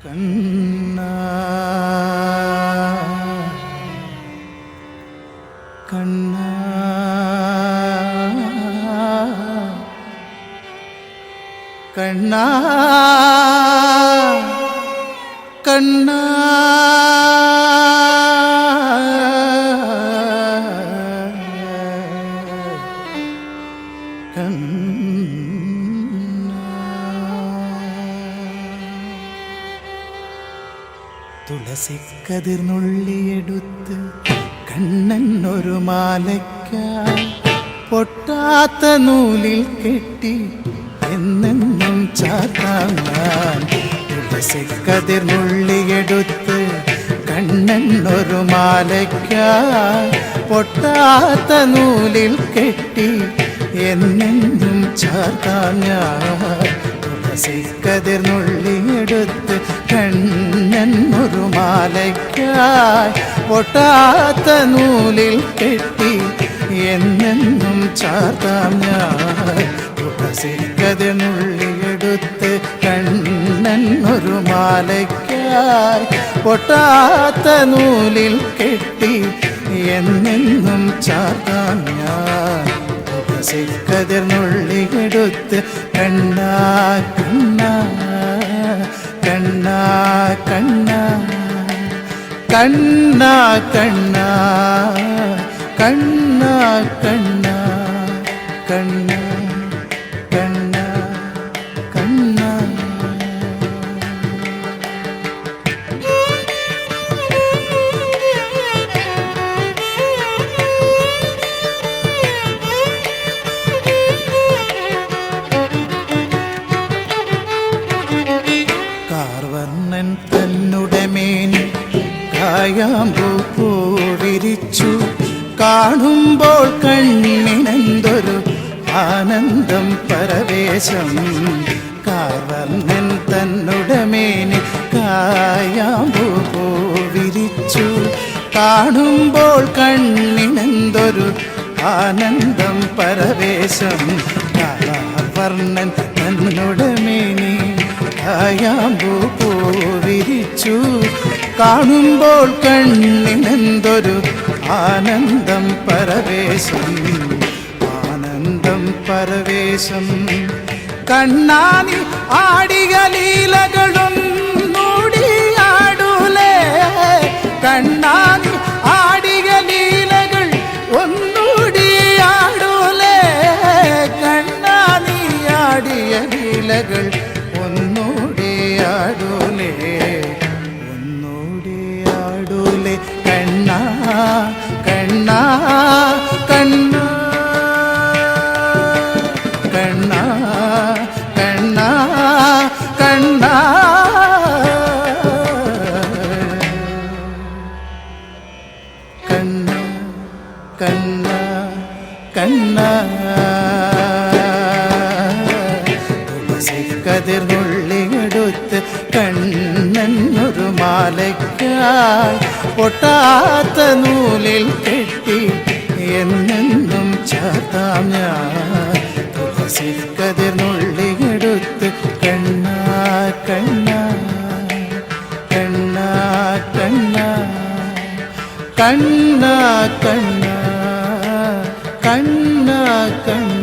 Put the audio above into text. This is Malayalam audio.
കണ്ണാ കണ്ണാ കണ്ണാ കണ്ണാ തുളസിക്കതിർന്നുള്ളിയെടുത്ത് കണ്ണൻ ഒരു മാലയ്ക്കായി പൊട്ടാത്ത നൂലിൽ കെട്ടി എന്നെന്നും ചാത്താൻ. തുളസിക്കതിർന്നുള്ളിയെടുത്ത് കണ്ണൻ ഒരു മാലയ്ക്കായി പൊട്ടാത്ത നൂലിൽ കെട്ടി എന്നെന്നും ചാത്താൻ. തുളസിക്കതിർന്നുള്ളിയെടുത്ത് കണ്ണൻ ഒരു മാലയ്ക്കായി പൊട്ടാത്ത നൂലിൽ കെട്ടി എന്നെന്നും ചാർത്താം ഞാൻ. തുളസിക്കതിർന്നുള്ളിയെടുത്ത് കണ്ണൻ ഒരു മാലയ്ക്കായി പൊട്ടാത്ത നൂലിൽ കെട്ടി എന്നെന്നും ചാർത്താം ഞാൻ. തുളസിക്കതിർന്നുള്ളിയെടുത്ത് കണ്ണാ കണ്ണാ കണ്ണാ കണ്ണാ കണ്ണാ കണ്ണാ കണ്ണാ കണ്ണാ കണ്ണാ കണ്ണാ കണ്ണാ. കാർവർണ്ണൻ തന്നുടെ മേനി കായാമ്പൂ വിരിച്ചു കാണുമ്പോൾ കണ്ണിനെന്തൊരു ആനന്ദം പരവേശം. കാർവർണ്ണൻ തന്നുടെ മേനി കായാമ്പൂ വിരിച്ചു കാണുമ്പോൾ കണ്ണിനെന്തൊരു ആനന്ദം പരവേശം. കാർവർണ്ണൻ തന്നുടെ മേനി കായാമ്പൂ വിരിച്ചു കാണുമ്പോൾ കണ്ണിനെന്തൊരു ആനന്ദം പരവേശം. ആനന്ദം പരവേശം. കണ്ണാനി ആടിയ ലീലകളൊന്നൂടിയാടൂലേ. കണ്ണാനി ആടിയ ലീലകൾ ഒന്നൂടിയാടൂലേ. കണ്ണാനി ആടിയ ലീലകൾ ഒന്നൂടിയാടൂലേ. ഒന്നൂടിയാടൂലേ. കണ്ണാ കണ്ണാ കണ്ണാ കണ്ണാ കണ്ണാ കണ്ണാ കണ്ണാ കണ്ണാ കണ്ണാ. തുളസിക്കതിർന്നുള്ളിയെടുത്ത് കണ്ണൻ ഒരു മാലയ്ക്കായി പൊട്ടാത്ത നൂലിൽ കെട്ടി എന്നെന്നും ചാത്താം ഞാൻ. തുളസിക്കതിർന്നുള്ളിയെടുത്ത് കണ്ണാ കണ്ണാ കണ്ണാ കണ്ണാ കണ്ണാ കണ്ണാ കണ്ണാ കണ്ണാ.